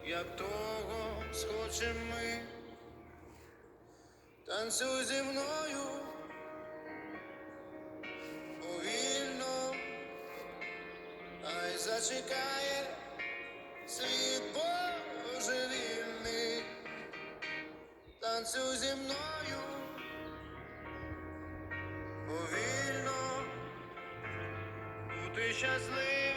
як того схочем ми. Танцюй зі мною повільно, ай зачекає світ божевільний. Танцюй зі мною повільно, бути щасливим.